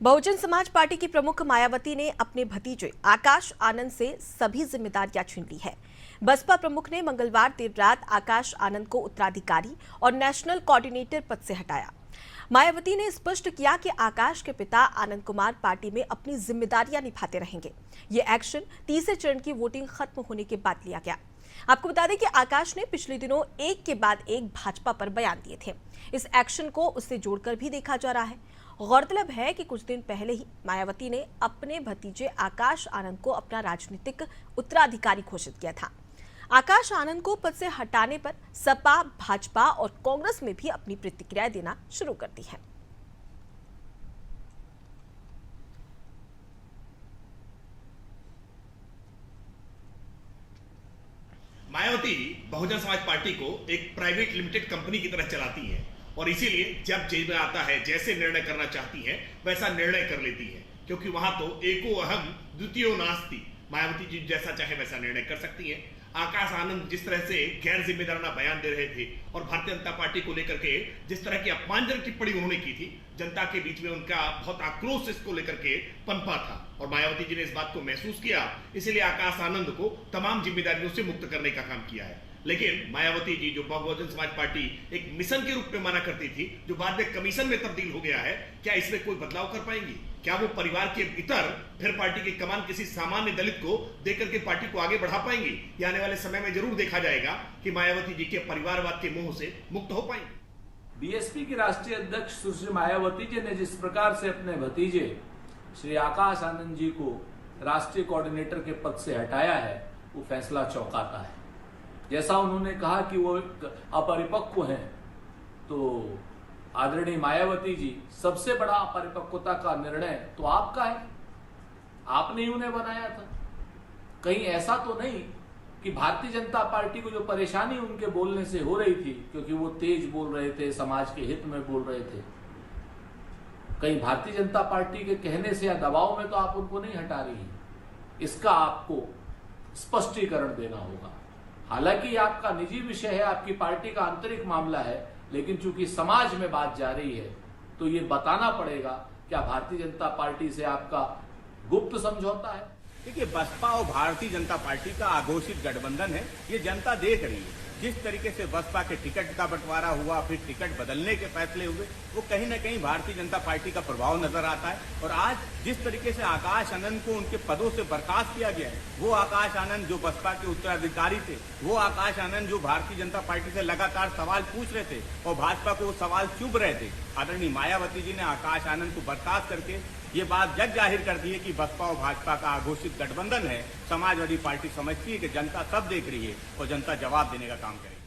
Bahujan Samaj party की प्रमुख मायावती ने अपने भतीजे आकाश आनंद से सभी जिम्मेदारियां छीन ली है। बसपा प्रमुख ने मंगलवार देर रात आकाश आनंद को उत्तराधिकारी और नेशनल कोऑर्डिनेटर पद से हटाया। मायावती ने स्पष्ट किया कि आकाश के पिता आनंद कुमार पार्टी में अपनी जिम्मेदारियां निभाते रहेंगे। ये एक्शन तीसरे चरण की वोटिंग खत्म होने के बाद लिया गया। आपको बता दें कि आकाश ने पिछले दिनों एक के बाद एक भाजपा पर बयान दिए थे। इस एक्शन को उससे जोड़कर भी देखा जा रहा है। गौरतलब है कि कुछ दिन पहले ही मायावती ने अपने भतीजे आकाश आनंद को अपना राजनीतिक उत्तराधिकारी घोषित किया था। आकाश आनंद को पद से हटाने पर सपा, भाजपा और कांग्रेस में भी अपनी प्रतिक्रिया देना शुरू कर दी है। मायावती बहुजन समाज पार्टी को एक प्राइवेट लिमिटेड कंपनी की तरह चलाती है और इसीलिए जब जेल में आता है जैसे निर्णय करना चाहती है वैसा निर्णय कर लेती है, क्योंकि वहां तो एको अहम द्वितीयो नास्ति। मायावती जी जैसा चाहे वैसा निर्णय कर सकती है। आकाश आनंद जिस तरह से गैर जिम्मेदाराना बयान दे रहे थे और भारतीय जनता पार्टी को लेकर के जिस तरह की अपमानजनक टिप्पणी उन्होंने की थी, जनता के बीच में उनका बहुत आक्रोश इसको लेकर के पनपा था और मायावती जी ने इस बात को महसूस किया, इसीलिए आकाश आनंद को तमाम जिम्मेदारियों से मुक्त करने का काम किया है। लेकिन मायावती जी जो बहुजन समाज पार्टी एक मिशन के रूप में माना करती थी, जो बाद में कमीशन में तब्दील हो गया है, क्या इसमें कोई बदलाव कर पाएंगी? क्या वो परिवार के भीतर फिर पार्टी की कमान किसी सामान्य दलित को देकर के पार्टी को आगे बढ़ा पाएंगी? ये आने वाले समय में जरूर देखा जाएगा कि मायावती जी के परिवारवाद के मोह से मुक्त हो पाएंगे। बीएसपी की राष्ट्रीय अध्यक्ष सुश्री मायावती जी ने जिस प्रकार से अपने भतीजे श्री आकाश आनंद जी को राष्ट्रीय कोऑर्डिनेटर के पद से हटाया है, वो फैसला चौंकाता है। जैसा उन्होंने कहा कि वो अपरिपक्व हैं, तो आदरणीय मायावती जी, सबसे बड़ा अपरिपक्वता का निर्णय तो आपका है, आपने ही उन्हें बनाया था। कहीं ऐसा तो नहीं कि भारतीय जनता पार्टी को जो परेशानी उनके बोलने से हो रही थी, क्योंकि वो तेज बोल रहे थे, समाज के हित में बोल रहे थे, कहीं भारतीय जनता पार्टी के कहने से या दबाव में तो आप उनको नहीं हटा रही हैं। इसका आपको स्पष्टीकरण देना होगा। हालांकि आपका निजी विषय है, आपकी पार्टी का आंतरिक मामला है, लेकिन चूंकि समाज में बात जा रही है तो ये बताना पड़ेगा क्या भारतीय जनता पार्टी से आपका गुप्त समझौता है? देखिए, बसपा और भारतीय जनता पार्टी का आघोषित गठबंधन है, ये जनता देख रही है। जिस तरीके से बसपा के टिकट का बंटवारा हुआ, फिर टिकट बदलने के फैसले हुए, वो कहीं न कहीं भारतीय जनता पार्टी का प्रभाव नजर आता है। और आज जिस तरीके से आकाश आनंद को उनके पदों से बर्खास्त किया गया है, वो आकाश आनंद जो बसपा के उत्तराधिकारी थे, वो आकाश आनंद जो भारतीय जनता पार्टी से लगातार सवाल पूछ रहे थे और भाजपा को वो सवाल चुभ रहे थे, आदरणीय मायावती जी ने आकाश आनंद को बर्खास्त करके ये बात जग जाहिर कर दी है कि बसपा और भाजपा का आघोषित गठबंधन है। समाजवादी पार्टी समझती है कि जनता सब देख रही है और जनता जवाब देने का काम करेगी।